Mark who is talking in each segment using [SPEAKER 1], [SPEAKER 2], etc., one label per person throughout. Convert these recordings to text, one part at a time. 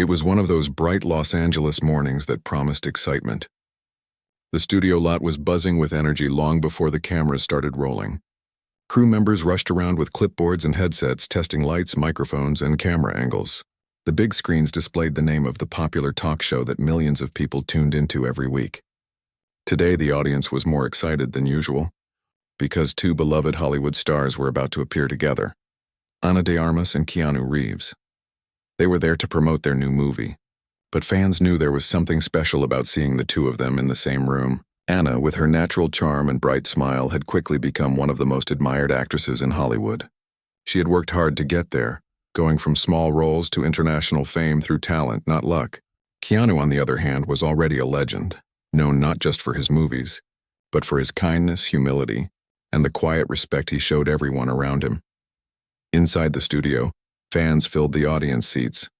[SPEAKER 1] It was one of those bright Los Angeles mornings that promised excitement. The studio lot was buzzing with energy long before the cameras started rolling. Crew members rushed around with clipboards and headsets, testing lights, microphones, and camera angles. The big screens displayed the name of the popular talk show that millions of people tuned into every week. Today, the audience was more excited than usual, because two beloved Hollywood stars were about to appear together: Ana de Armas and Keanu Reeves. They were there to promote their new movie, but fans knew there was something special about seeing the two of them in the same room. Ana, with her natural charm and bright smile, had quickly become one of the most admired actresses in Hollywood. She had worked hard to get there, going from small roles to international fame through talent, not luck. Keanu, on the other hand, was already a legend, known not just for his movies, but for his kindness, humility, and the quiet respect he showed everyone around him. Inside the studio, fans filled the audience seats.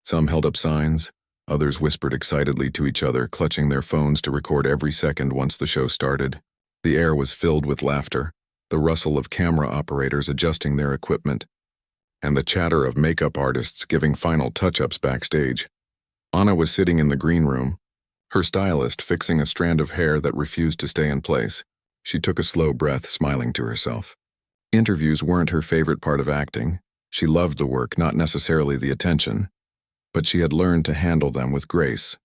[SPEAKER 1] Some held up signs, others whispered excitedly to each other, clutching their phones to record every second once the show started. The air was filled with laughter, the rustle of camera operators adjusting their equipment, and the chatter of makeup artists giving final touch-ups backstage. Ana was sitting in the green room, her stylist fixing a strand of hair that refused to stay in place. She took a slow breath, smiling to herself. Interviews weren't her favorite part of acting. She loved the work, not necessarily the attention, but she had learned to handle them with grace.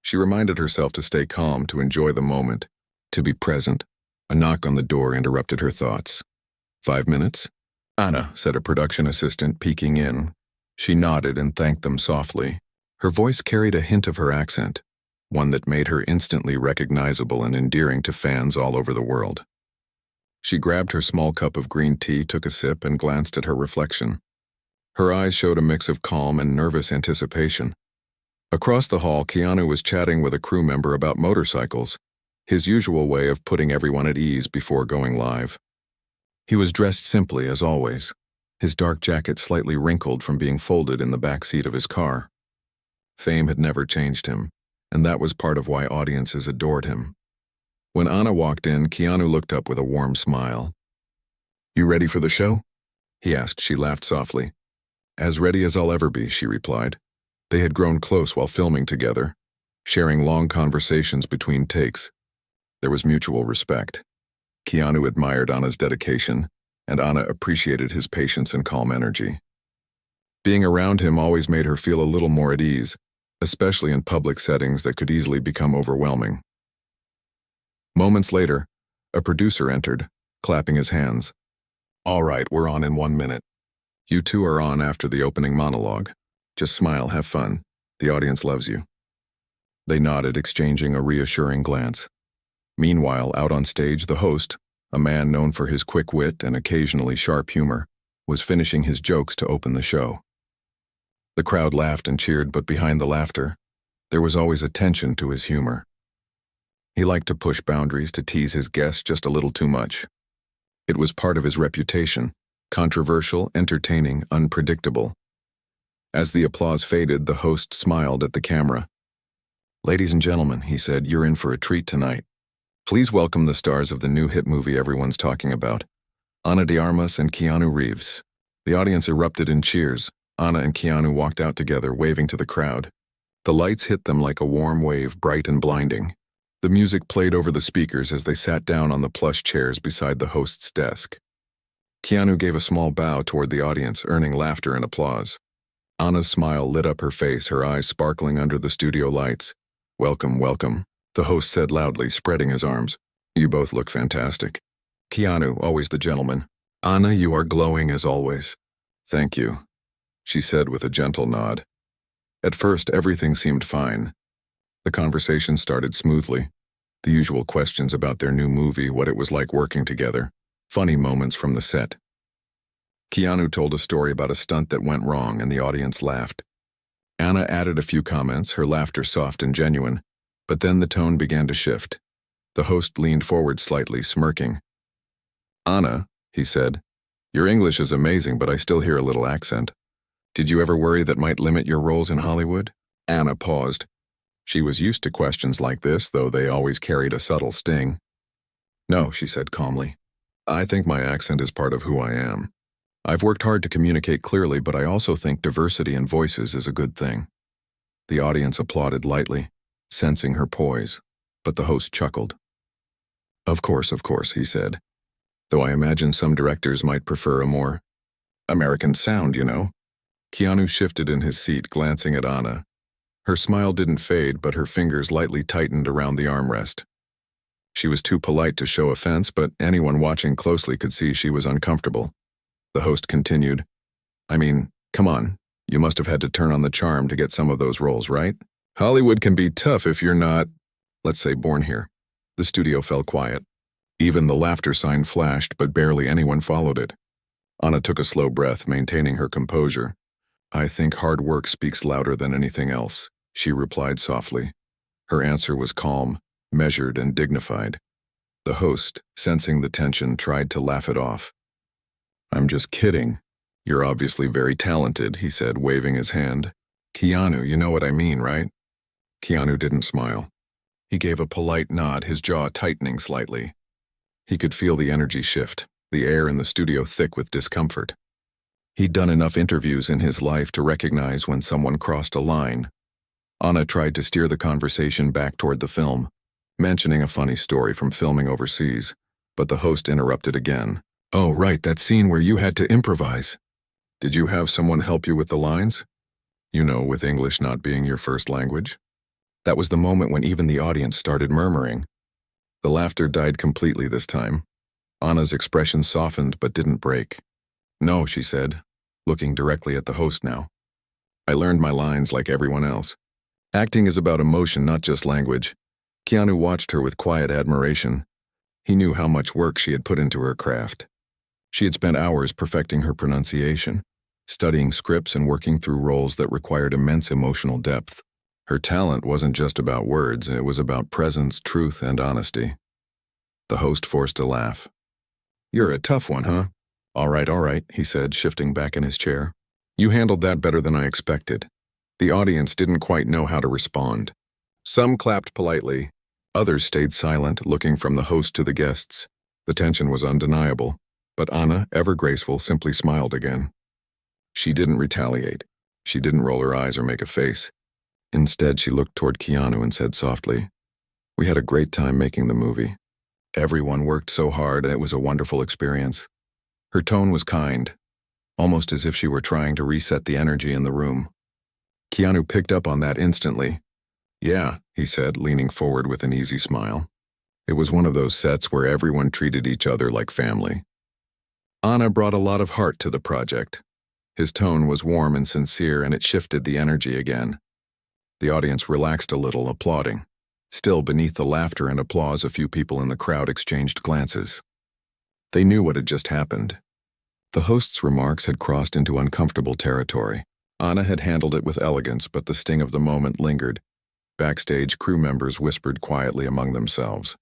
[SPEAKER 1] She reminded herself to stay calm, to enjoy the moment, to be present. A knock on the door interrupted her thoughts. 5 minutes? Ana, said a production assistant, peeking in. She nodded and thanked them softly. Her voice carried a hint of her accent, one that made her instantly recognizable and endearing to fans all over the world. She grabbed her small cup of green tea, took a sip, and glanced at her reflection. Her eyes showed a mix of calm and nervous anticipation. Across the hall, Keanu was chatting with a crew member about motorcycles, his usual way of putting everyone at ease before going live. He was dressed simply, as always, his dark jacket slightly wrinkled from being folded in the back seat of his car. Fame had never changed him, and that was part of why audiences adored him. When Ana walked in, Keanu looked up with a warm smile. "You ready for the show?" he asked. She laughed softly. "As ready as I'll ever be," she replied. They had grown close while filming together, sharing long conversations between takes. There was mutual respect. Keanu admired Ana's dedication, and Ana appreciated his patience and calm energy. Being around him always made her feel a little more at ease, especially in public settings that could easily become overwhelming. Moments later, a producer entered, clapping his hands. "All right, we're on in 1 minute. You two are on after the opening monologue. Just smile, have fun. The audience loves you." They nodded, exchanging a reassuring glance. Meanwhile, out on stage, the host, a man known for his quick wit and occasionally sharp humor, was finishing his jokes to open the show. The crowd laughed and cheered, but behind the laughter, there was always a tension to his humor. He liked to push boundaries, to tease his guests just a little too much. It was part of his reputation: controversial, entertaining, unpredictable. As the applause faded, the host smiled at the camera. "Ladies and gentlemen," he said, "you're in for a treat tonight. Please welcome the stars of the new hit movie everyone's talking about, Ana de Armas and Keanu Reeves." The audience erupted in cheers. Ana and Keanu walked out together, waving to the crowd. The lights hit them like a warm wave, bright and blinding. The music played over the speakers as they sat down on the plush chairs beside the host's desk. Keanu gave a small bow toward the audience, earning laughter and applause. Ana's smile lit up her face, her eyes sparkling under the studio lights. "Welcome, welcome," the host said loudly, spreading his arms. "You both look fantastic." Keanu, always the gentleman. "Ana, you are glowing as always." "Thank you," she said with a gentle nod. At first, everything seemed fine. The conversation started smoothly. The usual questions about their new movie, what it was like working together, funny moments from the set. Keanu told a story about a stunt that went wrong, and the audience laughed. Ana added a few comments, her laughter soft and genuine, but then the tone began to shift. The host leaned forward slightly, smirking. "Ana," he said, "your English is amazing, but I still hear a little accent. Did you ever worry that might limit your roles in Hollywood?" Ana paused. She was used to questions like this, though they always carried a subtle sting. "No," she said calmly. "I think my accent is part of who I am. I've worked hard to communicate clearly, but I also think diversity in voices is a good thing." The audience applauded lightly, sensing her poise, but the host chuckled. Of course, he said. Though I imagine some directors might prefer a more American sound, you know. Keanu shifted in his seat, glancing at Anna. Her smile didn't fade, but her fingers lightly tightened around the armrest. She was too polite to show offense, but anyone watching closely could see she was uncomfortable. The host continued, I mean, come on, you must have had to turn on the charm to get some of those roles, right? Hollywood can be tough if you're not, let's say, born here. The studio fell quiet. Even the laughter sign flashed, but barely anyone followed it. Anna took a slow breath, maintaining her composure. I think hard work speaks louder than anything else, she replied softly. Her answer was calm, measured, and dignified. The host, sensing the tension, tried to laugh it off. I'm just kidding. You're obviously very talented, he said, waving his hand. Keanu, you know what I mean, right? Keanu didn't smile. He gave a polite nod, his jaw tightening slightly. He could feel the energy shift, the air in the studio thick with discomfort. He'd done enough interviews in his life to recognize when someone crossed a line. Anna tried to steer the conversation back toward the film, mentioning a funny story from filming overseas, but the host interrupted again. Oh, right, that scene where you had to improvise. Did you have someone help you with the lines? You know, with English not being your first language? That was the moment when even the audience started murmuring. The laughter died completely this time. Anna's expression softened but didn't break. No, she said, looking directly at the host now. I learned my lines like everyone else. Acting is about emotion, not just language. Keanu watched her with quiet admiration. He knew how much work she had put into her craft. She had spent hours perfecting her pronunciation, studying scripts and working through roles that required immense emotional depth. Her talent wasn't just about words, it was about presence, truth, and honesty. The host forced a laugh. You're a tough one, huh? All right, he said, shifting back in his chair. You handled that better than I expected. The audience didn't quite know how to respond. Some clapped politely, others stayed silent, looking from the host to the guests. The tension was undeniable, but Anna, ever graceful, simply smiled again. She didn't retaliate. She didn't roll her eyes or make a face. Instead, she looked toward Keanu and said softly, We had a great time making the movie. Everyone worked so hard, and it was a wonderful experience. Her tone was kind, almost as if she were trying to reset the energy in the room. Keanu picked up on that instantly. Yeah, he said, leaning forward with an easy smile. It was one of those sets where everyone treated each other like family. Anna brought a lot of heart to the project. His tone was warm and sincere, and it shifted the energy again. The audience relaxed a little, applauding. Still, beneath the laughter and applause, a few people in the crowd exchanged glances. They knew what had just happened. The host's remarks had crossed into uncomfortable territory. Anna had handled it with elegance, but the sting of the moment lingered. Backstage, crew members whispered quietly among themselves.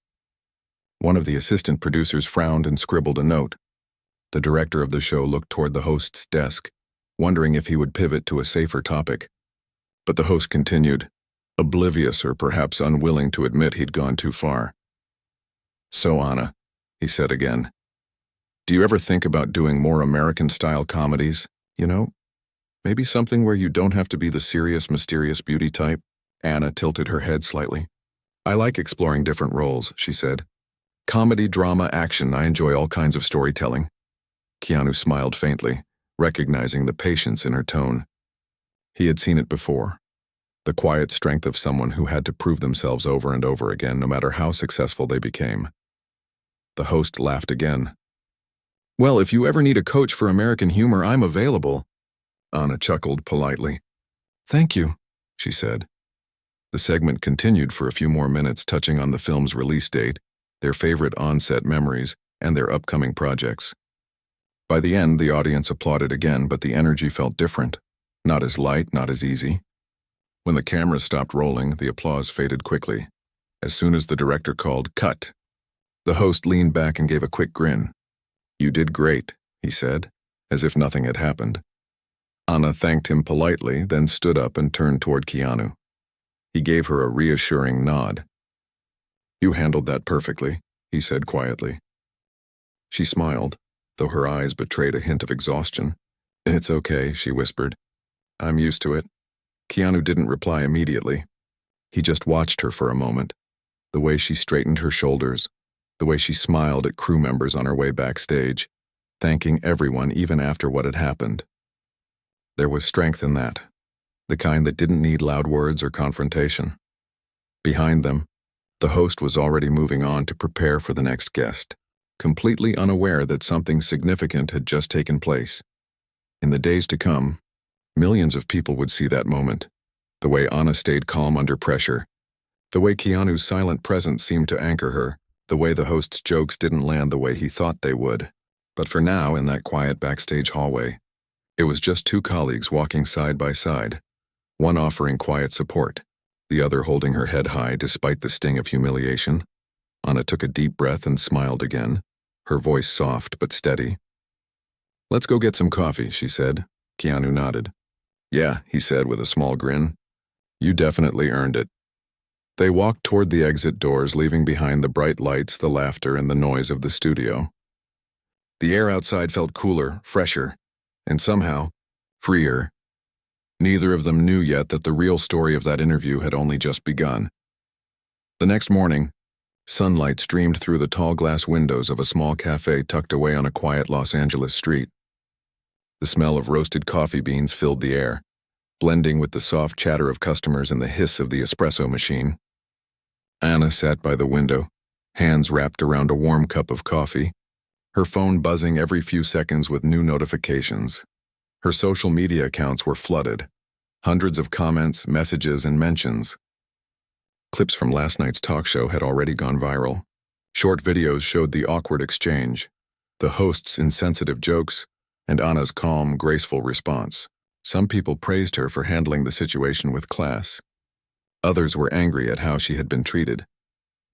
[SPEAKER 1] One of the assistant producers frowned and scribbled a note. The director of the show looked toward the host's desk, wondering if he would pivot to a safer topic. But the host continued, oblivious or perhaps unwilling to admit he'd gone too far. So, Anna, he said again, do you ever think about doing more American-style comedies? You know, maybe something where you don't have to be the serious, mysterious beauty type? Anna tilted her head slightly. I like exploring different roles, she said. Comedy, drama, action, I enjoy all kinds of storytelling. Keanu smiled faintly, recognizing the patience in her tone. He had seen it before. The quiet strength of someone who had to prove themselves over and over again, no matter how successful they became. The host laughed again. Well, if you ever need a coach for American humor, I'm available. Anna chuckled politely. Thank you, she said. The segment continued for a few more minutes, touching on the film's release date, their favorite on-set memories, and their upcoming projects. By the end, the audience applauded again, but the energy felt different. Not as light, not as easy. When the camera stopped rolling, the applause faded quickly. As soon as the director called, "Cut," the host leaned back and gave a quick grin. You did great, he said, as if nothing had happened. Anna thanked him politely, then stood up and turned toward Keanu. He gave her a reassuring nod. You handled that perfectly, he said quietly. She smiled, though her eyes betrayed a hint of exhaustion. It's okay, she whispered. I'm used to it. Keanu didn't reply immediately. He just watched her for a moment. The way she straightened her shoulders, the way she smiled at crew members on her way backstage, thanking everyone even after what had happened. There was strength in that, the kind that didn't need loud words or confrontation. Behind them, the host was already moving on to prepare for the next guest, completely unaware that something significant had just taken place. In the days to come, millions of people would see that moment, the way Anna stayed calm under pressure, the way Keanu's silent presence seemed to anchor her, the way the host's jokes didn't land the way he thought they would. But for now, in that quiet backstage hallway, it was just two colleagues walking side by side, one offering quiet support, the other holding her head high despite the sting of humiliation. Anna took a deep breath and smiled again, her voice soft but steady. "Let's go get some coffee," she said. Keanu nodded. "Yeah," he said with a small grin. "You definitely earned it." They walked toward the exit doors, leaving behind the bright lights, the laughter, and the noise of the studio. The air outside felt cooler, fresher, and somehow, freer. Neither of them knew yet that the real story of that interview had only just begun. The next morning, sunlight streamed through the tall glass windows of a small cafe tucked away on a quiet Los Angeles street. The smell of roasted coffee beans filled the air, blending with the soft chatter of customers and the hiss of the espresso machine. Anna sat by the window, hands wrapped around a warm cup of coffee, her phone buzzing every few seconds with new notifications. Her social media accounts were flooded, hundreds of comments, messages, and mentions. Clips from last night's talk show had already gone viral. Short videos showed the awkward exchange, the host's insensitive jokes, and Anna's calm, graceful response. Some people praised her for handling the situation with class. Others were angry at how she had been treated.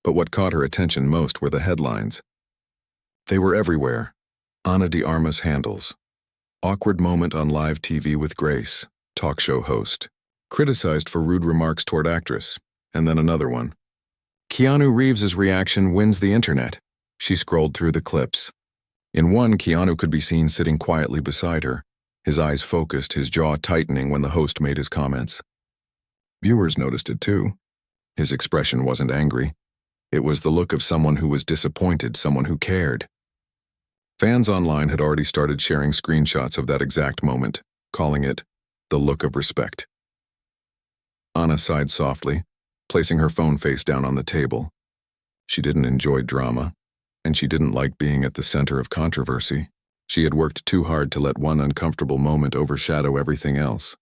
[SPEAKER 1] But what caught her attention most were the headlines. They were everywhere. Ana de Armas handles. Awkward moment on live TV with Grace, talk show host. Criticized for rude remarks toward actress. And then another one. Keanu Reeves' reaction wins the internet. She scrolled through the clips. In one, Keanu could be seen sitting quietly beside her, his eyes focused, his jaw tightening when the host made his comments. Viewers noticed it too. His expression wasn't angry. It was the look of someone who was disappointed, someone who cared. Fans online had already started sharing screenshots of that exact moment, calling it the look of respect. Anna sighed softly, placing her phone face down on the table. She didn't enjoy drama, and she didn't like being at the center of controversy. She had worked too hard to let one uncomfortable moment overshadow everything else.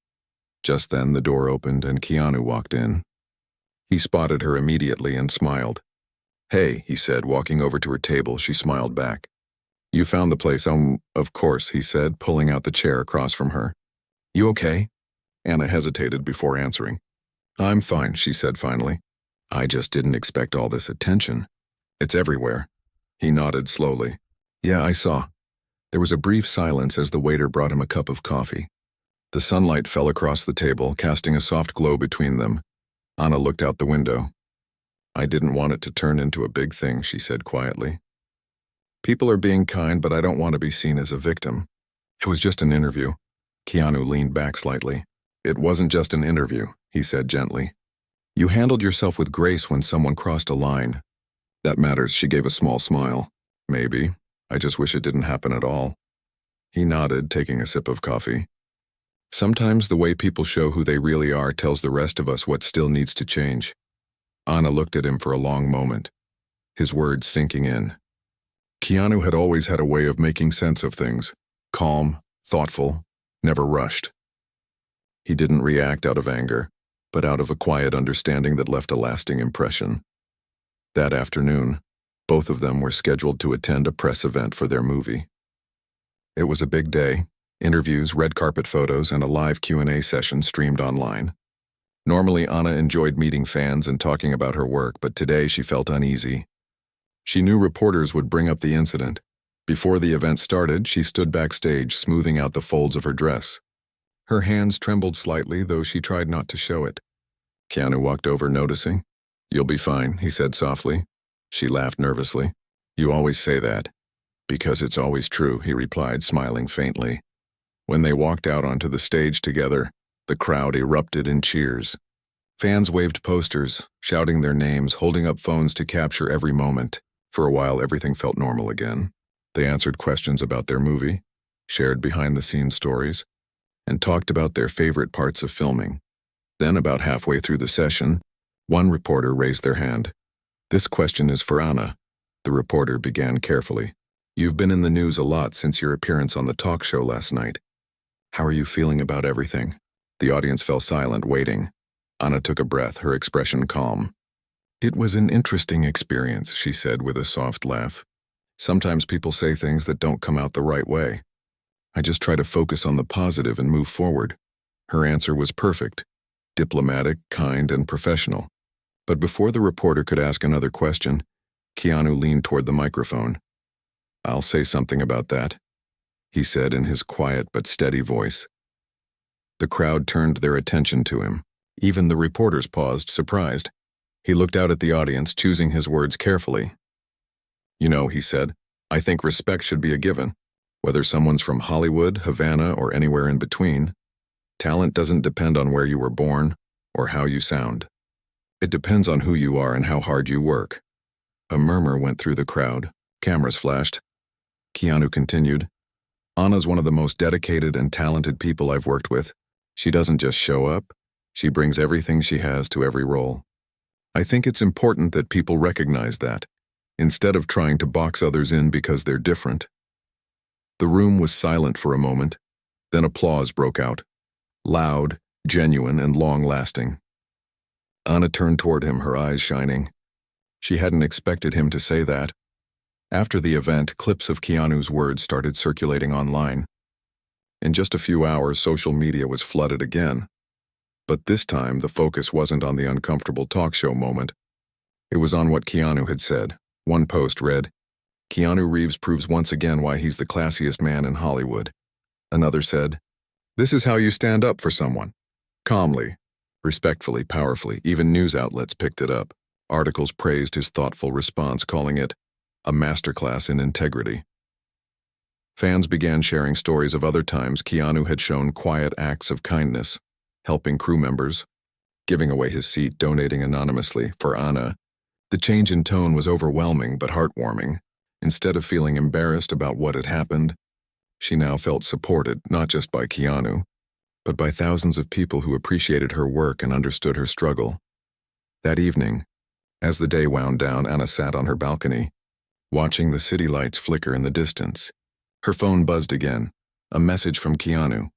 [SPEAKER 1] Just then, the door opened and Keanu walked in. He spotted her immediately and smiled. "Hey," he said, walking over to her table. She smiled back. "You found the place, of course," he said, pulling out the chair across from her. "You okay?" Anna hesitated before answering. "I'm fine," she said finally. "I just didn't expect all this attention. It's everywhere." He nodded slowly. "Yeah, I saw." There was a brief silence as the waiter brought him a cup of coffee. The sunlight fell across the table, casting a soft glow between them. Anna looked out the window. "I didn't want it to turn into a big thing," she said quietly. "People are being kind, but I don't want to be seen as a victim. It was just an interview." Keanu leaned back slightly. "It wasn't just an interview," he said gently. "You handled yourself with grace when someone crossed a line. That matters." She gave a small smile. "Maybe. I just wish it didn't happen at all." He nodded, taking a sip of coffee. "Sometimes the way people show who they really are tells the rest of us what still needs to change." Anna looked at him for a long moment, his words sinking in. Keanu had always had a way of making sense of things, calm, thoughtful, never rushed. He didn't react out of anger, but out of a quiet understanding that left a lasting impression. That afternoon, both of them were scheduled to attend a press event for their movie. It was a big day. Interviews, red carpet photos, and a live Q&A session streamed online. Normally, Anna enjoyed meeting fans and talking about her work, but today she felt uneasy. She knew reporters would bring up the incident. Before the event started, she stood backstage, smoothing out the folds of her dress. Her hands trembled slightly, though she tried not to show it. Keanu walked over, noticing. "You'll be fine," he said softly. She laughed nervously. "You always say that." "Because it's always true," he replied, smiling faintly. When they walked out onto the stage together, The crowd erupted in cheers. Fans waved posters, shouting their names, holding up phones to capture every moment. For a while, everything felt normal again. They answered questions about their movie, shared behind-the-scenes stories, and talked about their favorite parts of filming. Then, about halfway through the session, one reporter raised their hand. "This question is for Anna," the reporter began carefully. "You've been in the news a lot since your appearance on the talk show last night. How are you feeling about everything?" The audience fell silent, waiting. Anna took a breath, her expression calm. "It was an interesting experience," she said with a soft laugh. "Sometimes people say things that don't come out the right way. I just try to focus on the positive and move forward." Her answer was perfect, diplomatic, kind, and professional. But before the reporter could ask another question, Keanu leaned toward the microphone. "I'll say something about that," he said in his quiet but steady voice. The crowd turned their attention to him. Even the reporters paused, surprised. He looked out at the audience, choosing his words carefully. "You know," he said, "I think respect should be a given. Whether someone's from Hollywood, Havana, or anywhere in between, talent doesn't depend on where you were born or how you sound. It depends on who you are and how hard you work." A murmur went through the crowd. Cameras flashed. Keanu continued, "Anna's one of the most dedicated and talented people I've worked with. She doesn't just show up, she brings everything she has to every role. I think it's important that people recognize that, instead of trying to box others in because they're different." The room was silent for a moment, then applause broke out. Loud, genuine, and long-lasting. Anna turned toward him, her eyes shining. She hadn't expected him to say that. After the event, clips of Keanu's words started circulating online. In just a few hours, social media was flooded again. But this time, the focus wasn't on the uncomfortable talk show moment. It was on what Keanu had said. One post read, "Keanu Reeves proves once again why he's the classiest man in Hollywood." Another said, "This is how you stand up for someone." Calmly, respectfully, powerfully, even news outlets picked it up. Articles praised his thoughtful response, calling it a masterclass in integrity. Fans began sharing stories of other times Keanu had shown quiet acts of kindness, helping crew members, giving away his seat, donating anonymously. For Anna, the change in tone was overwhelming but heartwarming. Instead of feeling embarrassed about what had happened, she now felt supported, not just by Keanu, but by thousands of people who appreciated her work and understood her struggle. That evening, as the day wound down, Anna sat on her balcony, watching the city lights flicker in the distance. Her phone buzzed again, a message from Keanu.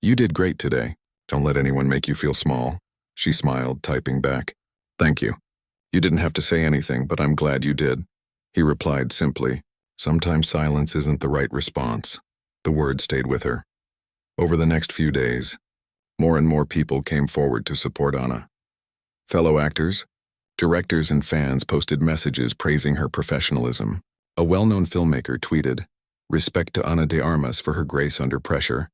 [SPEAKER 1] "You did great today. Don't let anyone make you feel small." She smiled, typing back, "Thank you. You didn't have to say anything, but I'm glad you did." He replied simply, "Sometimes silence isn't the right response." The word stayed with her. Over the next few days, more and more people came forward to support Anna. Fellow actors, directors, and fans posted messages praising her professionalism. A well-known filmmaker tweeted, "Respect to Ana de Armas for her grace under pressure,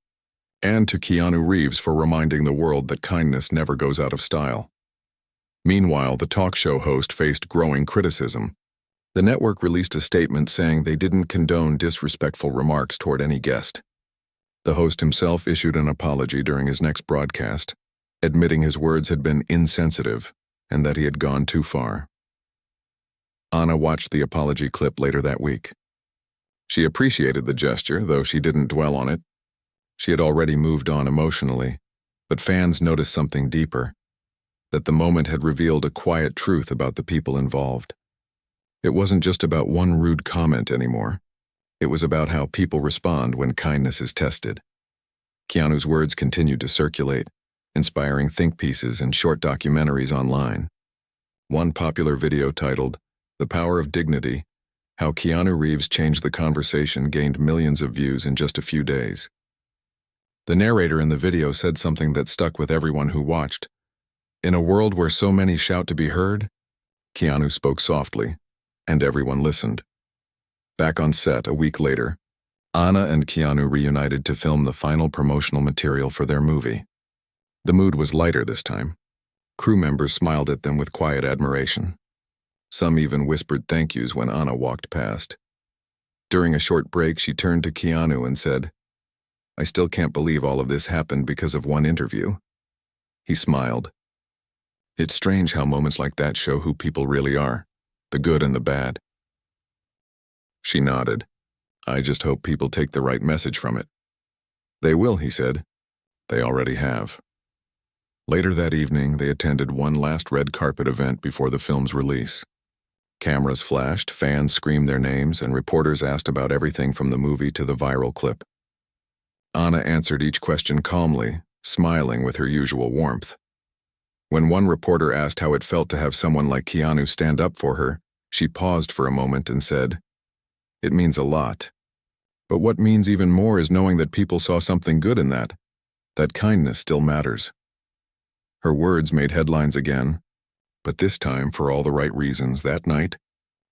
[SPEAKER 1] and to Keanu Reeves for reminding the world that kindness never goes out of style." Meanwhile, the talk show host faced growing criticism. The network released a statement saying they didn't condone disrespectful remarks toward any guest. The host himself issued an apology during his next broadcast, admitting his words had been insensitive and that he had gone too far. Anna watched the apology clip later that week. She appreciated the gesture, though she didn't dwell on it. She had already moved on emotionally, but fans noticed something deeper, that the moment had revealed a quiet truth about the people involved. It wasn't just about one rude comment anymore. It was about how people respond when kindness is tested. Keanu's words continued to circulate, inspiring think pieces and short documentaries online. One popular video titled, "The Power of Dignity: How Keanu Reeves Changed the Conversation" gained millions of views in just a few days. The narrator in the video said something that stuck with everyone who watched. "In a world where so many shout to be heard," Keanu spoke softly, and everyone listened. Back on set a week later, Anna and Keanu reunited to film the final promotional material for their movie. The mood was lighter this time. Crew members smiled at them with quiet admiration. Some even whispered thank yous when Anna walked past. During a short break, she turned to Keanu and said, "I still can't believe all of this happened because of one interview." He smiled. It's strange how moments like that show who people really are, the good and the bad. She nodded. I just hope people take the right message from it. They will, he said. They already have. Later that evening, they attended one last red carpet event before the film's release. Cameras flashed, fans screamed their names, and reporters asked about everything from the movie to the viral clip. Anna answered each question calmly, smiling with her usual warmth. When one reporter asked how it felt to have someone like Keanu stand up for her, she paused for a moment and said, "It means a lot. But what means even more is knowing that people saw something good in that kindness still matters." Her words made headlines again, but this time for all the right reasons. That night,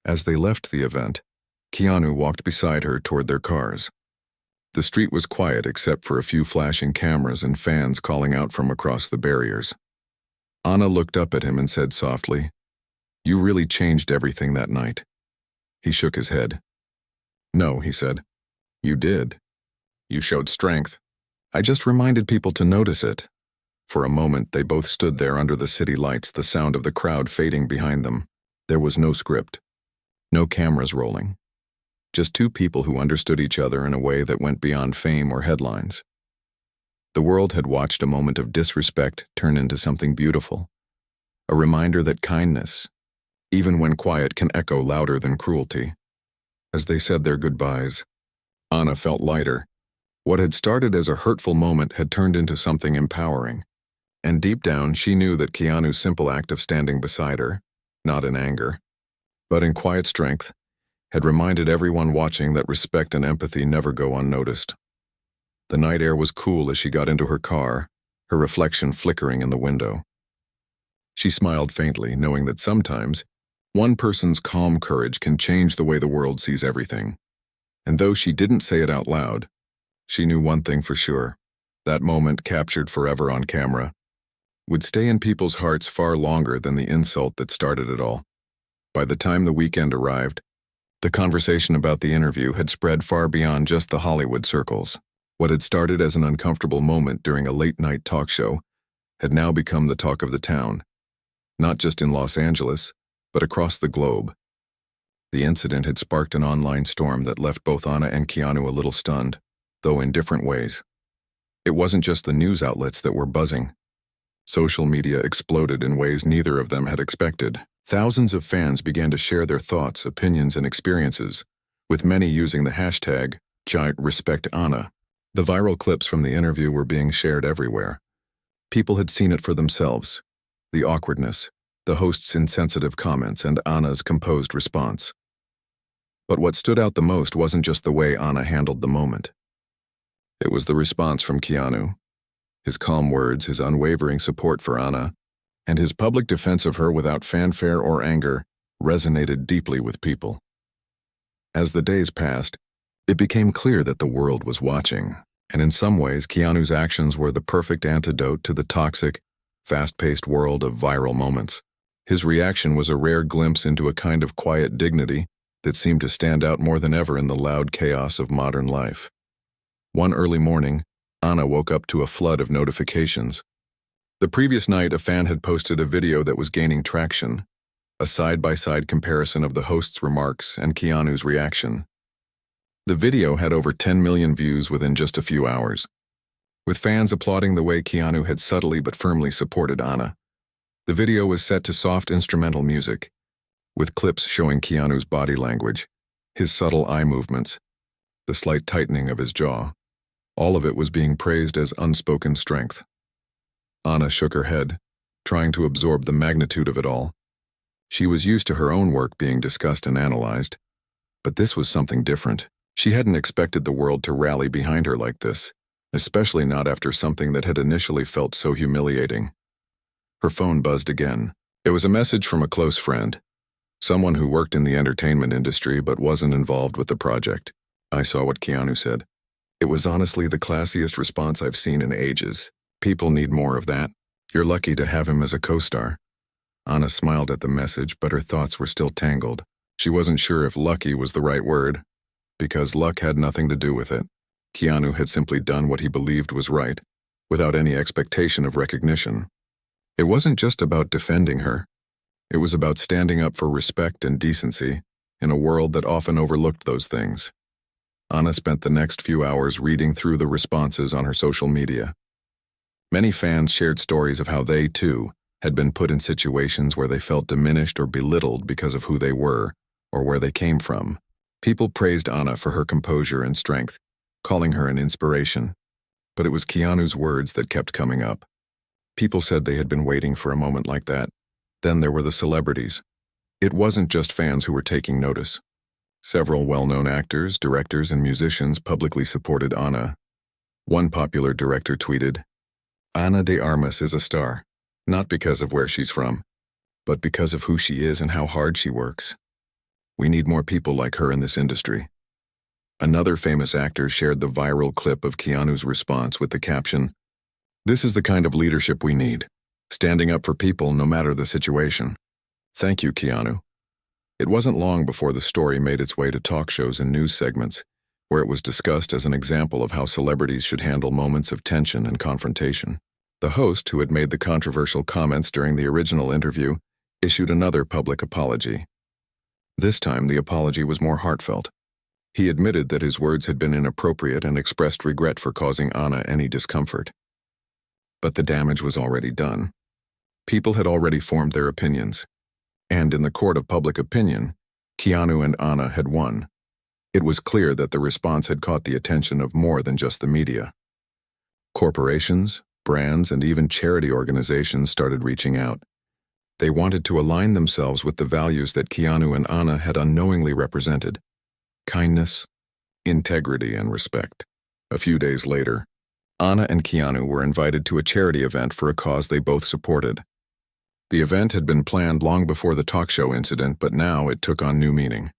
[SPEAKER 1] as they left the event, Keanu walked beside her toward their cars. The street was quiet except for a few flashing cameras and fans calling out from across the barriers. Anna looked up at him and said softly, "You really changed everything that night." He shook his head. "No," he said. "You did. You showed strength. I just reminded people to notice it." For a moment, they both stood there under the city lights, the sound of the crowd fading behind them. There was no script, no cameras rolling. Just two people who understood each other in a way that went beyond fame or headlines. The world had watched a moment of disrespect turn into something beautiful. A reminder that kindness, even when quiet, can echo louder than cruelty. As they said their goodbyes, Anna felt lighter. What had started as a hurtful moment had turned into something empowering. And deep down, she knew that Keanu's simple act of standing beside her, not in anger, but in quiet strength, had reminded everyone watching that respect and empathy never go unnoticed. The night air was cool as she got into her car, her reflection flickering in the window. She smiled faintly, knowing that sometimes one person's calm courage can change the way the world sees everything. And though she didn't say it out loud, she knew one thing for sure. That moment, captured forever on camera, would stay in people's hearts far longer than the insult that started it all. By the time the weekend arrived, the conversation about the interview had spread far beyond just the Hollywood circles. What had started as an uncomfortable moment during a late-night talk show had now become the talk of the town, not just in Los Angeles, but across the globe. The incident had sparked an online storm that left both Anna and Keanu a little stunned, though in different ways. It wasn't just the news outlets that were buzzing. Social media exploded in ways neither of them had expected. Thousands of fans began to share their thoughts, opinions, and experiences, with many using the hashtag #RespectAnna. The viral clips from the interview were being shared everywhere. People had seen it for themselves. The awkwardness, the host's insensitive comments, and Anna's composed response. But what stood out the most wasn't just the way Anna handled the moment. It was the response from Keanu. His calm words, his unwavering support for Anna, and his public defense of her without fanfare or anger resonated deeply with people. As the days passed, it became clear that the world was watching, and in some ways Keanu's actions were the perfect antidote to the toxic, fast-paced world of viral moments. His reaction was a rare glimpse into a kind of quiet dignity that seemed to stand out more than ever in the loud chaos of modern life. One early morning, Anna woke up to a flood of notifications. The previous night, a fan had posted a video that was gaining traction, a side-by-side comparison of the host's remarks and Keanu's reaction. The video had over 10 million views within just a few hours, with fans applauding the way Keanu had subtly but firmly supported Anna. The video was set to soft instrumental music, with clips showing Keanu's body language, his subtle eye movements, the slight tightening of his jaw. All of it was being praised as unspoken strength. Anna shook her head, trying to absorb the magnitude of it all. She was used to her own work being discussed and analyzed, but this was something different. She hadn't expected the world to rally behind her like this, especially not after something that had initially felt so humiliating. Her phone buzzed again. It was a message from a close friend, someone who worked in the entertainment industry but wasn't involved with the project. I saw what Keanu said. It was honestly the classiest response I've seen in ages. People need more of that. You're lucky to have him as a co-star. Anna smiled at the message, but her thoughts were still tangled. She wasn't sure if lucky was the right word, because luck had nothing to do with it. Keanu had simply done what he believed was right, without any expectation of recognition. It wasn't just about defending her. It was about standing up for respect and decency in a world that often overlooked those things. Anna spent the next few hours reading through the responses on her social media. Many fans shared stories of how they, too, had been put in situations where they felt diminished or belittled because of who they were or where they came from. People praised Anna for her composure and strength, calling her an inspiration. But it was Keanu's words that kept coming up. People said they had been waiting for a moment like that. Then there were the celebrities. It wasn't just fans who were taking notice. Several well-known actors, directors, and musicians publicly supported Anna. One popular director tweeted, "Ana de Armas is a star, not because of where she's from, but because of who she is and how hard she works. We need more people like her in this industry." Another famous actor shared the viral clip of Keanu's response with the caption, "This is the kind of leadership we need, standing up for people no matter the situation. Thank you, Keanu." It wasn't long before the story made its way to talk shows and news segments, where it was discussed as an example of how celebrities should handle moments of tension and confrontation. The host, who had made the controversial comments during the original interview, issued another public apology. This time, the apology was more heartfelt. He admitted that his words had been inappropriate and expressed regret for causing Anna any discomfort. But the damage was already done. People had already formed their opinions. And in the court of public opinion, Keanu and Anna had won. It was clear that the response had caught the attention of more than just the media. Corporations, brands, and even charity organizations started reaching out. They wanted to align themselves with the values that Keanu and Anna had unknowingly represented: kindness, integrity, and respect. A few days later, Anna and Keanu were invited to a charity event for a cause they both supported. The event had been planned long before the talk show incident, but now it took on new meaning.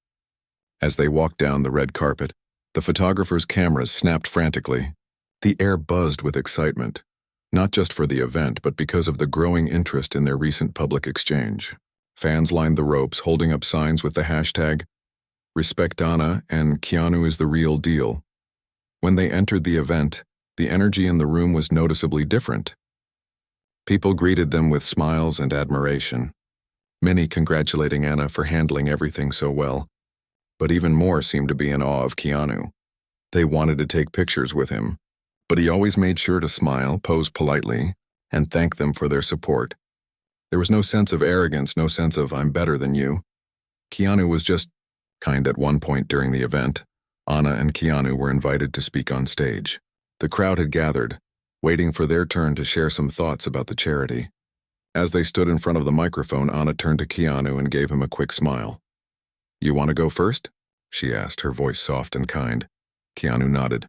[SPEAKER 1] As they walked down the red carpet, the photographers' cameras snapped frantically. The air buzzed with excitement, not just for the event, but because of the growing interest in their recent public exchange. Fans lined the ropes, holding up signs with the hashtag "Respect Anna" and "Keanu is the real deal." When they entered the event, the energy in the room was noticeably different. People greeted them with smiles and admiration, many congratulating Anna for handling everything so well, but even more seemed to be in awe of Keanu. They wanted to take pictures with him, but he always made sure to smile, pose politely, and thank them for their support. There was no sense of arrogance, no sense of "I'm better than you." Keanu was just kind. At one point during the event, Anna and Keanu were invited to speak on stage. The crowd had gathered, waiting for their turn to share some thoughts about the charity. As they stood in front of the microphone, Anna turned to Keanu and gave him a quick smile. "You want to go first?" she asked, her voice soft and kind. Keanu nodded.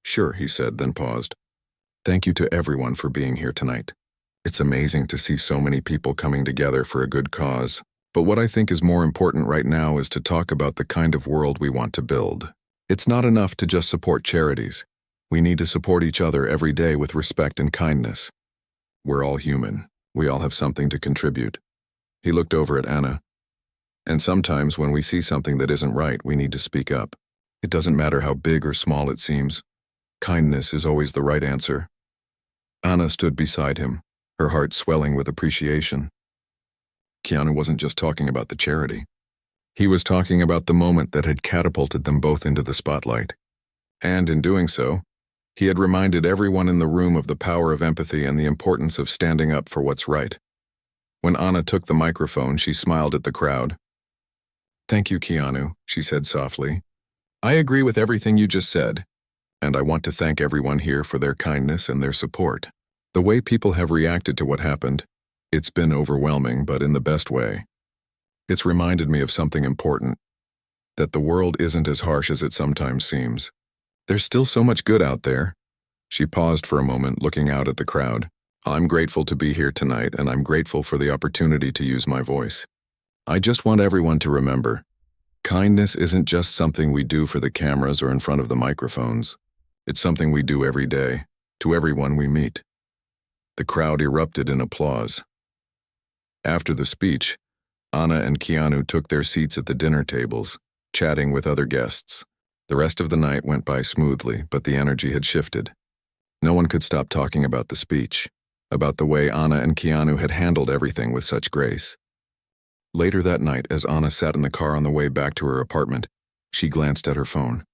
[SPEAKER 1] "Sure," he said, then paused. "Thank you to everyone for being here tonight. It's amazing to see so many people coming together for a good cause. But what I think is more important right now is to talk about the kind of world we want to build. It's not enough to just support charities. We need to support each other every day with respect and kindness. We're all human. We all have something to contribute." He looked over at Anna. "And sometimes when we see something that isn't right, we need to speak up. It doesn't matter how big or small it seems. Kindness is always the right answer." Anna stood beside him, her heart swelling with appreciation. Keanu wasn't just talking about the charity. He was talking about the moment that had catapulted them both into the spotlight. And in doing so, he had reminded everyone in the room of the power of empathy and the importance of standing up for what's right. When Anna took the microphone, she smiled at the crowd. "Thank you, Keanu," she said softly. "I agree with everything you just said, and I want to thank everyone here for their kindness and their support. The way people have reacted to what happened, it's been overwhelming, but in the best way. It's reminded me of something important, that the world isn't as harsh as it sometimes seems. There's still so much good out there." She paused for a moment, looking out at the crowd. "I'm grateful to be here tonight, and I'm grateful for the opportunity to use my voice. I just want everyone to remember, kindness isn't just something we do for the cameras or in front of the microphones. It's something we do every day, to everyone we meet." The crowd erupted in applause. After the speech, Anna and Keanu took their seats at the dinner tables, chatting with other guests. The rest of the night went by smoothly, but the energy had shifted. No one could stop talking about the speech, about the way Anna and Keanu had handled everything with such grace. Later that night, as Anna sat in the car on the way back to her apartment, she glanced at her phone.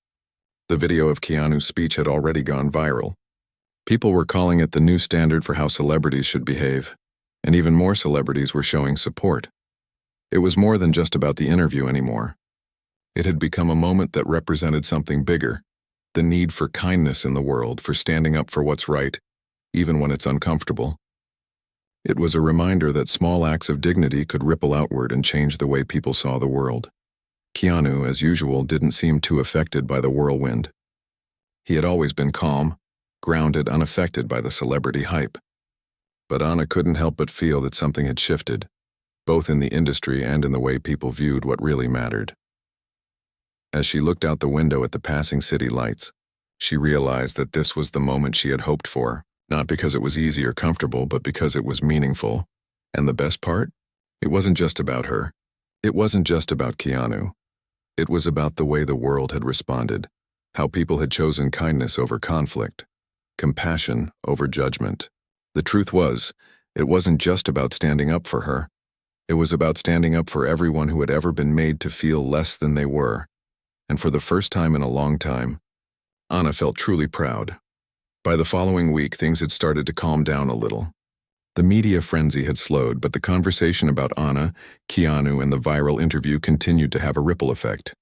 [SPEAKER 1] The video of Keanu's speech had already gone viral. People were calling it the new standard for how celebrities should behave, and even more celebrities were showing support. It was more than just about the interview anymore. It had become a moment that represented something bigger, the need for kindness in the world, for standing up for what's right, even when it's uncomfortable. It was a reminder that small acts of dignity could ripple outward and change the way people saw the world. Keanu, as usual, didn't seem too affected by the whirlwind. He had always been calm, grounded, unaffected by the celebrity hype. But Anna couldn't help but feel that something had shifted, both in the industry and in the way people viewed what really mattered. As she looked out the window at the passing city lights, she realized that this was the moment she had hoped for, not because it was easy or comfortable, but because it was meaningful. And the best part? It wasn't just about her. It wasn't just about Keanu. It was about the way the world had responded, how people had chosen kindness over conflict, compassion over judgment. The truth was, it wasn't just about standing up for her. It was about standing up for everyone who had ever been made to feel less than they were. And for the first time in a long time, Anna felt truly proud. By the following week, things had started to calm down a little. The media frenzy had slowed, but the conversation about Anna, Keanu, and the viral interview continued to have a ripple effect.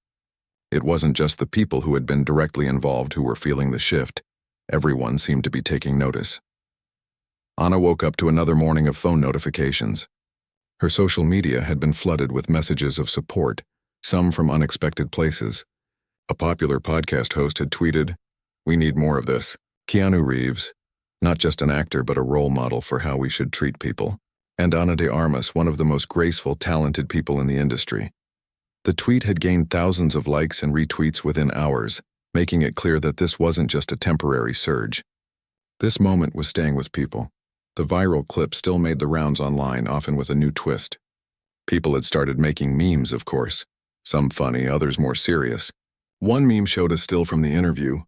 [SPEAKER 1] It wasn't just the people who had been directly involved who were feeling the shift. Everyone seemed to be taking notice. Anna woke up to another morning of phone notifications. Her social media had been flooded with messages of support, some from unexpected places. A popular podcast host had tweeted, "We need more of this. Keanu Reeves, not just an actor but a role model for how we should treat people. And Ana de Armas, one of the most graceful, talented people in the industry." The tweet had gained thousands of likes and retweets within hours, making it clear that this wasn't just a temporary surge. This moment was staying with people. The viral clip still made the rounds online, often with a new twist. People had started making memes, of course. Some funny, others more serious. One meme showed a still from the interview,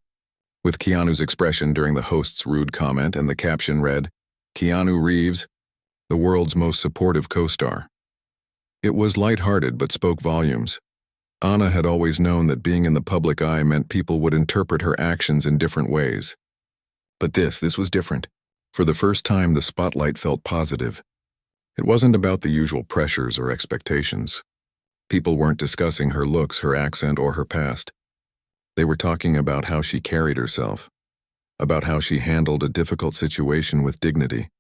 [SPEAKER 1] with Keanu's expression during the host's rude comment, and the caption read, "Keanu Reeves, the world's most supportive co-star." It was lighthearted but spoke volumes. Anna had always known that being in the public eye meant people would interpret her actions in different ways. But this was different. For the first time, the spotlight felt positive. It wasn't about the usual pressures or expectations. People weren't discussing her looks, her accent, or her past. They were talking about how she carried herself, about how she handled a difficult situation with dignity.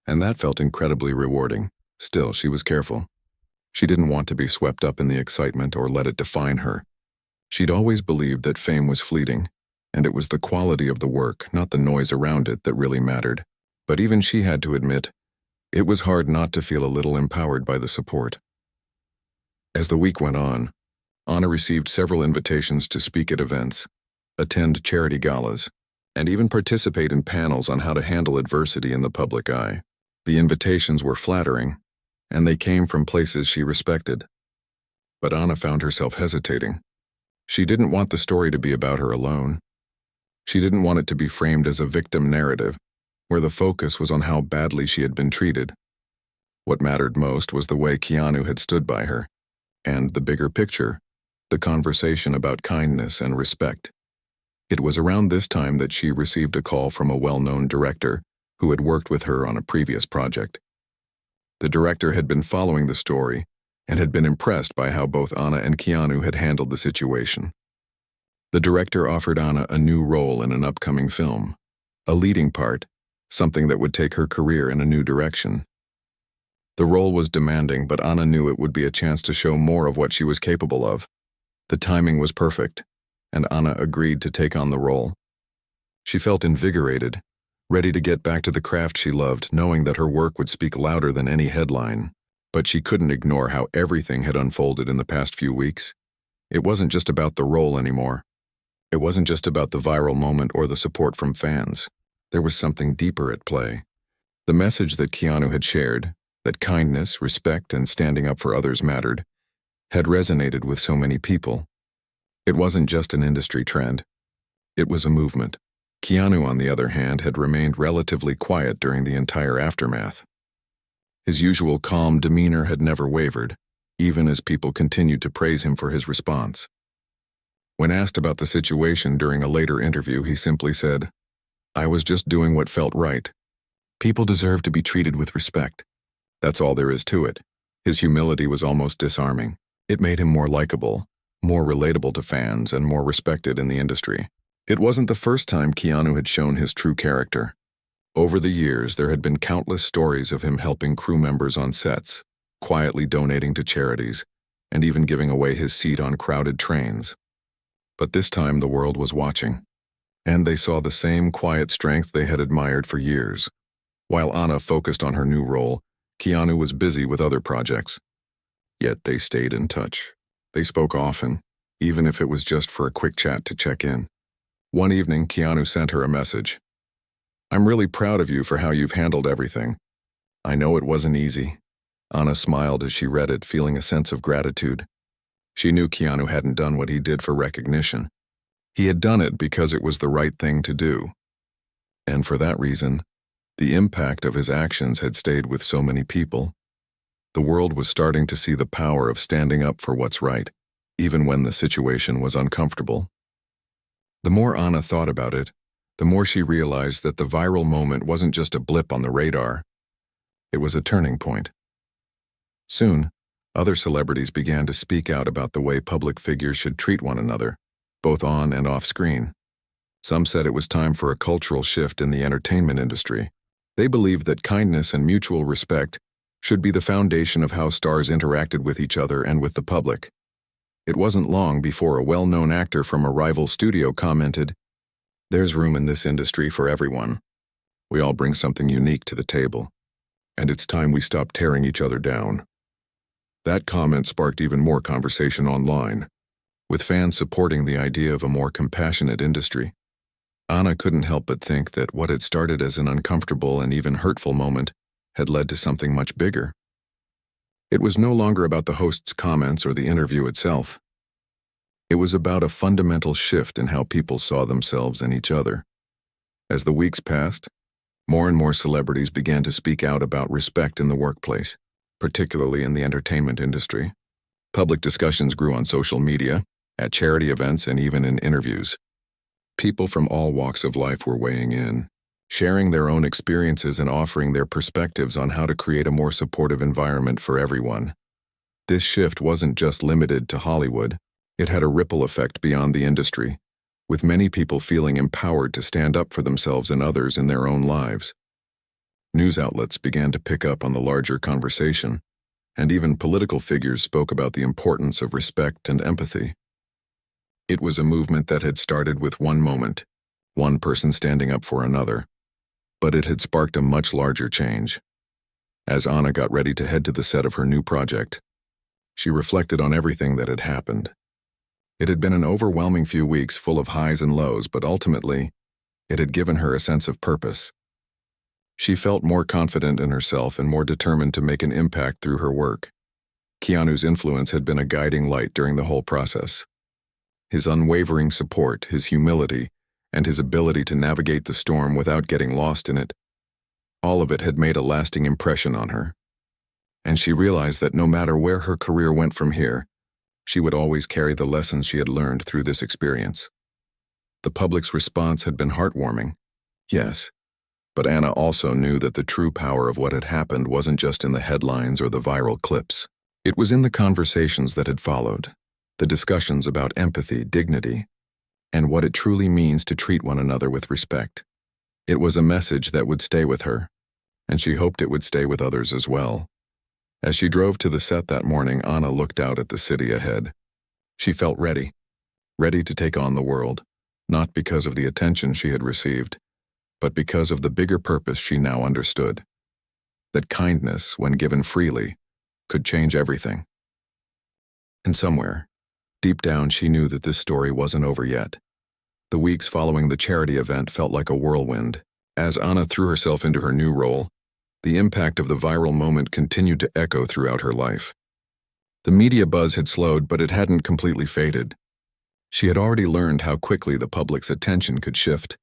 [SPEAKER 1] And that felt incredibly rewarding. Still, she was careful. She didn't want to be swept up in the excitement or let it define her. She'd always believed that fame was fleeting, and it was the quality of the work, not the noise around it, that really mattered. But even she had to admit, it was hard not to feel a little empowered by the support. As the week went on, Anna received several invitations to speak at events, attend charity galas, and even participate in panels on how to handle adversity in the public eye. The invitations were flattering, and they came from places she respected. But Anna found herself hesitating. She didn't want the story to be about her alone. She didn't want it to be framed as a victim narrative, where the focus was on how badly she had been treated. What mattered most was the way Keanu had stood by her, and the bigger picture, the conversation about kindness and respect. It was around this time that she received a call from a well-known director who had worked with her on a previous project. The director had been following the story and had been impressed by how both Anna and Keanu had handled the situation. The director offered Anna a new role in an upcoming film, a leading part, something that would take her career in a new direction. The role was demanding, but Anna knew it would be a chance to show more of what she was capable of. The timing was perfect, and Anna agreed to take on the role. She felt invigorated, ready to get back to the craft she loved, knowing that her work would speak louder than any headline. But she couldn't ignore how everything had unfolded in the past few weeks. It wasn't just about the role anymore. It wasn't just about the viral moment or the support from fans. There was something deeper at play. The message that Keanu had shared, that kindness, respect, and standing up for others mattered, had resonated with so many people. It wasn't just an industry trend. It was a movement. Keanu, on the other hand, had remained relatively quiet during the entire aftermath. His usual calm demeanor had never wavered, even as people continued to praise him for his response. When asked about the situation during a later interview, he simply said, "I was just doing what felt right. People deserve to be treated with respect. That's all there is to it." His humility was almost disarming. It made him more likable, more relatable to fans, and more respected in the industry. It wasn't the first time Keanu had shown his true character. Over the years, there had been countless stories of him helping crew members on sets, quietly donating to charities, and even giving away his seat on crowded trains. But this time the world was watching, and they saw the same quiet strength they had admired for years. While Anna focused on her new role, Keanu was busy with other projects. Yet they stayed in touch. They spoke often, even if it was just for a quick chat to check in. One evening, Keanu sent her a message. "I'm really proud of you for how you've handled everything. I know it wasn't easy." Anna smiled as she read it, feeling a sense of gratitude. She knew Keanu hadn't done what he did for recognition. He had done it because it was the right thing to do. And for that reason, the impact of his actions had stayed with so many people. The world was starting to see the power of standing up for what's right, even when the situation was uncomfortable. The more Anna thought about it, the more she realized that the viral moment wasn't just a blip on the radar. It was a turning point. Soon, other celebrities began to speak out about the way public figures should treat one another, both on and off screen. Some said it was time for a cultural shift in the entertainment industry. They believed that kindness and mutual respect should be the foundation of how stars interacted with each other and with the public. It wasn't long before a well-known actor from a rival studio commented, "There's room in this industry for everyone. We all bring something unique to the table, and it's time we stop tearing each other down." That comment sparked even more conversation online, with fans supporting the idea of a more compassionate industry. Anna couldn't help but think that what had started as an uncomfortable and even hurtful moment had led to something much bigger. It was no longer about the host's comments or the interview itself. It was about a fundamental shift in how people saw themselves and each other. As the weeks passed, more and more celebrities began to speak out about respect in the workplace, particularly in the entertainment industry. Public discussions grew on social media, at charity events, and even in interviews. People from all walks of life were weighing in, sharing their own experiences and offering their perspectives on how to create a more supportive environment for everyone. This shift wasn't just limited to Hollywood. It had a ripple effect beyond the industry, with many people feeling empowered to stand up for themselves and others in their own lives. News outlets began to pick up on the larger conversation, and even political figures spoke about the importance of respect and empathy. It was a movement that had started with one moment, one person standing up for another, but it had sparked a much larger change. As Anna got ready to head to the set of her new project, she reflected on everything that had happened. It had been an overwhelming few weeks full of highs and lows, but ultimately, it had given her a sense of purpose. She felt more confident in herself and more determined to make an impact through her work. Keanu's influence had been a guiding light during the whole process. His unwavering support, his humility, and his ability to navigate the storm without getting lost in it, all of it had made a lasting impression on her. And she realized that no matter where her career went from here, she would always carry the lessons she had learned through this experience. The public's response had been heartwarming, yes, but Anna also knew that the true power of what had happened wasn't just in the headlines or the viral clips. It was in the conversations that had followed, the discussions about empathy, dignity, and what it truly means to treat one another with respect. It was a message that would stay with her, and she hoped it would stay with others as well. As she drove to the set that morning, Anna looked out at the city ahead. She felt ready to take on the world, not because of the attention she had received, but because of the bigger purpose she now understood. That kindness, when given freely, could change everything. And somewhere, deep down, she knew that this story wasn't over yet. The weeks following the charity event felt like a whirlwind. As Anna threw herself into her new role, the impact of the viral moment continued to echo throughout her life. The media buzz had slowed, but it hadn't completely faded. She had already learned how quickly the public's attention could shift,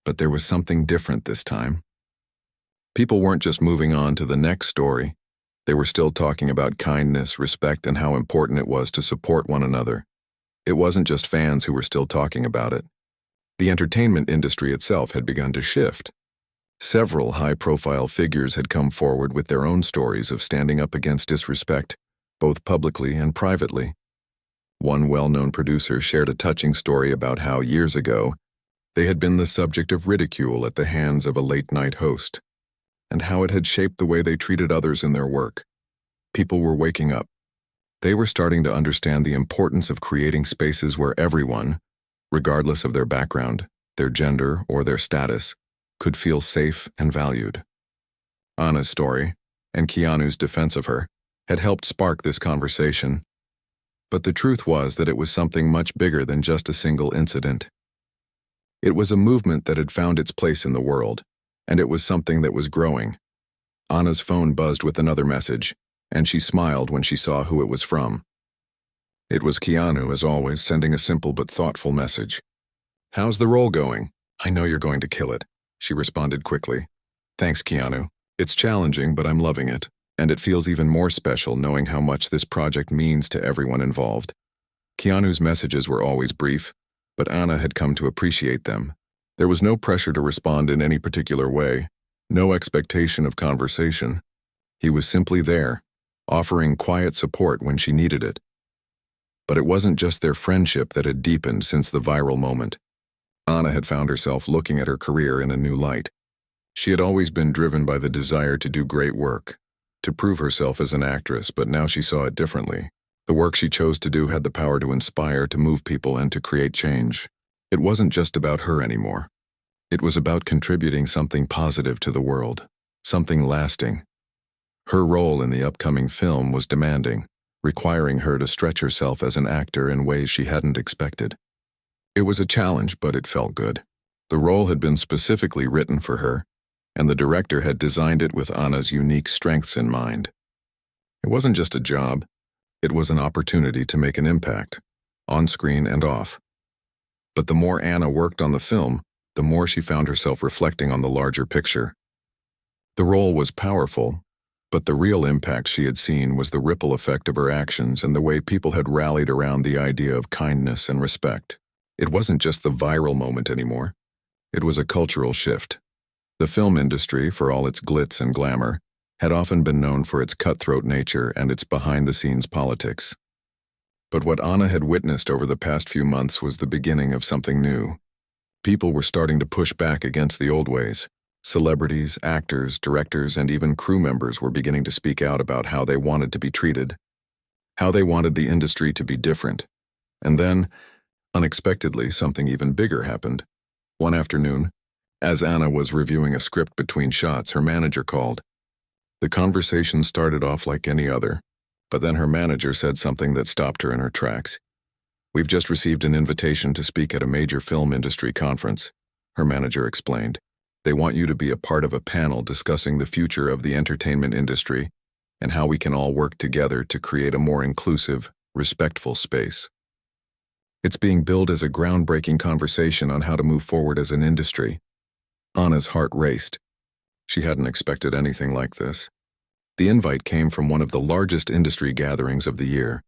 [SPEAKER 1] But there was something different this time. People weren't just moving on to the next story. They were still talking about kindness, respect, and how important it was to support one another. It wasn't just fans who were still talking about it. The entertainment industry itself had begun to shift. Several high-profile figures had come forward with their own stories of standing up against disrespect, both publicly and privately. One well-known producer shared a touching story about how, years ago, they had been the subject of ridicule at the hands of a late-night host, and how it had shaped the way they treated others in their work. People were waking up. They were starting to understand the importance of creating spaces where everyone, regardless of their background, their gender, or their status, could feel safe and valued. Anna's story, and Keanu's defense of her, had helped spark this conversation. But the truth was that it was something much bigger than just a single incident. It was a movement that had found its place in the world, and it was something that was growing. Anna's phone buzzed with another message, and she smiled when she saw who it was from. It was Keanu, as always, sending a simple but thoughtful message. "How's the role going? I know you're going to kill it," she responded quickly. "Thanks, Keanu. It's challenging, but I'm loving it, and it feels even more special knowing how much this project means to everyone involved." Keanu's messages were always brief, but Anna had come to appreciate them. There was no pressure to respond in any particular way, no expectation of conversation. He was simply there, offering quiet support when she needed it. But it wasn't just their friendship that had deepened since the viral moment. Anna had found herself looking at her career in a new light. She had always been driven by the desire to do great work, to prove herself as an actress, but now she saw it differently. The work she chose to do had the power to inspire, to move people, and to create change. It wasn't just about her anymore. It was about contributing something positive to the world, something lasting. Her role in the upcoming film was demanding, requiring her to stretch herself as an actor in ways she hadn't expected. It was a challenge, but it felt good. The role had been specifically written for her, and the director had designed it with Anna's unique strengths in mind. It wasn't just a job, it was an opportunity to make an impact, on screen and off. But the more Anna worked on the film, the more she found herself reflecting on the larger picture. The role was powerful, but the real impact she had seen was the ripple effect of her actions and the way people had rallied around the idea of kindness and respect. It wasn't just the viral moment anymore. It was a cultural shift. The film industry, for all its glitz and glamour, had often been known for its cutthroat nature and its behind-the-scenes politics. But what Anna had witnessed over the past few months was the beginning of something new. People were starting to push back against the old ways. Celebrities, actors, directors, and even crew members were beginning to speak out about how they wanted to be treated, how they wanted the industry to be different. And then, unexpectedly, something even bigger happened. One afternoon, as Anna was reviewing a script between shots, her manager called. The conversation started off like any other, but then her manager said something that stopped her in her tracks. "We've just received an invitation to speak at a major film industry conference," her manager explained. "They want you to be a part of a panel discussing the future of the entertainment industry and how we can all work together to create a more inclusive, respectful space." It's being billed as a groundbreaking conversation on how to move forward as an industry. Anna's heart raced. She hadn't expected anything like this. The invite came from one of the largest industry gatherings of the year,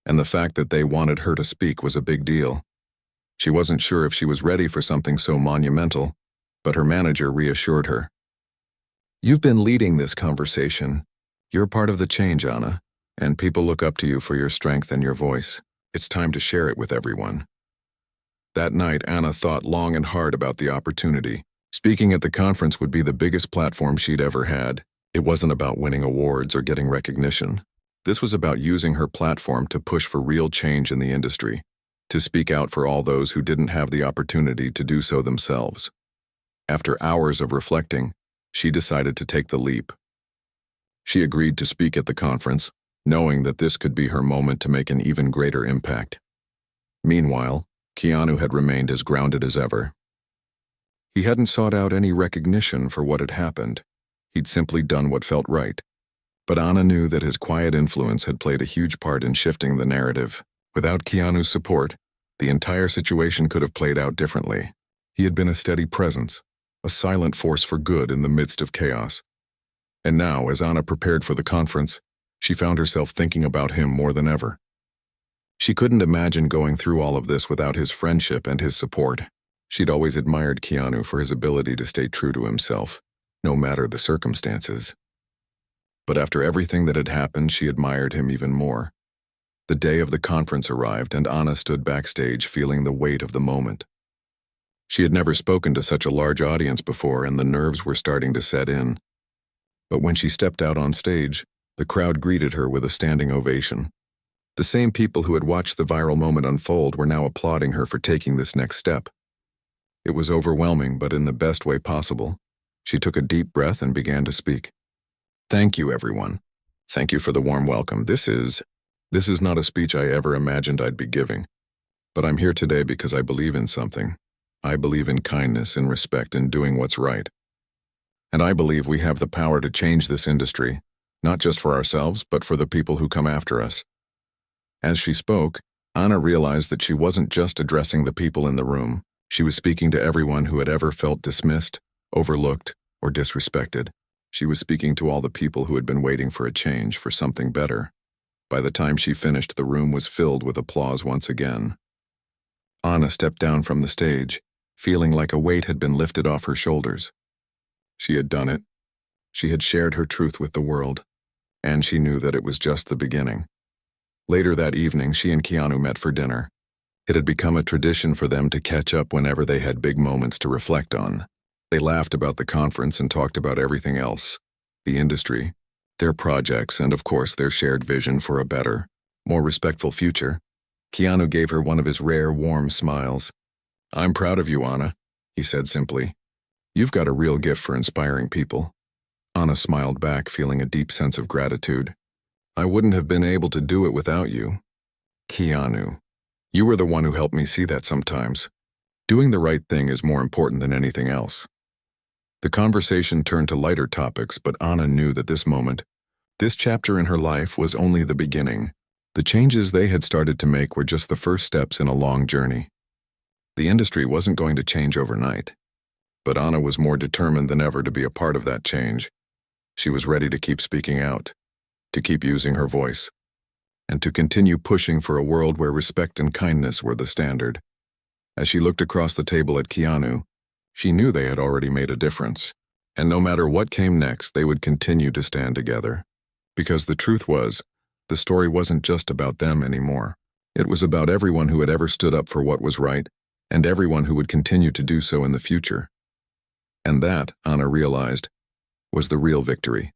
[SPEAKER 1] and the fact that they wanted her to speak was a big deal. She wasn't sure if she was ready for something so monumental, but her manager reassured her. "You've been leading this conversation. You're part of the change, Anna, and people look up to you for your strength and your voice. It's time to share it with everyone." That night, Anna thought long and hard about the opportunity. Speaking at the conference would be the biggest platform she'd ever had. It wasn't about winning awards or getting recognition. This was about using her platform to push for real change in the industry, to speak out for all those who didn't have the opportunity to do so themselves. After hours of reflecting, she decided to take the leap. She agreed to speak at the conference, knowing that this could be her moment to make an even greater impact. Meanwhile, Keanu had remained as grounded as ever. He hadn't sought out any recognition for what had happened. He'd simply done what felt right. But Anna knew that his quiet influence had played a huge part in shifting the narrative. Without Keanu's support, the entire situation could have played out differently. He had been a steady presence, a silent force for good in the midst of chaos. And now, as Anna prepared for the conference, she found herself thinking about him more than ever. She couldn't imagine going through all of this without his friendship and his support. She'd always admired Keanu for his ability to stay true to himself, no matter the circumstances. But after everything that had happened, she admired him even more. The day of the conference arrived, and Anna stood backstage feeling the weight of the moment. She had never spoken to such a large audience before, and the nerves were starting to set in. But when she stepped out on stage, the crowd greeted her with a standing ovation. The same people who had watched the viral moment unfold were now applauding her for taking this next step. It was overwhelming, but in the best way possible. She took a deep breath and began to speak. "Thank you, everyone. Thank you for the warm welcome. This is not a speech I ever imagined I'd be giving. But I'm here today because I believe in something. I believe in kindness and respect and doing what's right. And I believe we have the power to change this industry, not just for ourselves, but for the people who come after us." As she spoke, Anna realized that she wasn't just addressing the people in the room. She was speaking to everyone who had ever felt dismissed, overlooked, or disrespected. She was speaking to all the people who had been waiting for a change, for something better. By the time she finished, the room was filled with applause once again. Anna stepped down from the stage, feeling like a weight had been lifted off her shoulders. She had done it. She had shared her truth with the world, and she knew that it was just the beginning. Later that evening, she and Keanu met for dinner. It had become a tradition for them to catch up whenever they had big moments to reflect on. They laughed about the conference and talked about everything else: the industry, their projects, and of course their shared vision for a better, more respectful future. Keanu gave her one of his rare, warm smiles. "I'm proud of you, Anna," he said simply. "You've got a real gift for inspiring people." Anna smiled back, feeling a deep sense of gratitude. "I wouldn't have been able to do it without you. Keanu, you were the one who helped me see that sometimes. Doing the right thing is more important than anything else." The conversation turned to lighter topics, but Anna knew that this moment, this chapter in her life, was only the beginning. The changes they had started to make were just the first steps in a long journey. The industry wasn't going to change overnight, but Anna was more determined than ever to be a part of that change. She was ready to keep speaking out, to keep using her voice, and to continue pushing for a world where respect and kindness were the standard. As she looked across the table at Keanu, she knew they had already made a difference, and no matter what came next, they would continue to stand together. Because the truth was, the story wasn't just about them anymore. It was about everyone who had ever stood up for what was right, and everyone who would continue to do so in the future. And that, Anna realized, was the real victory.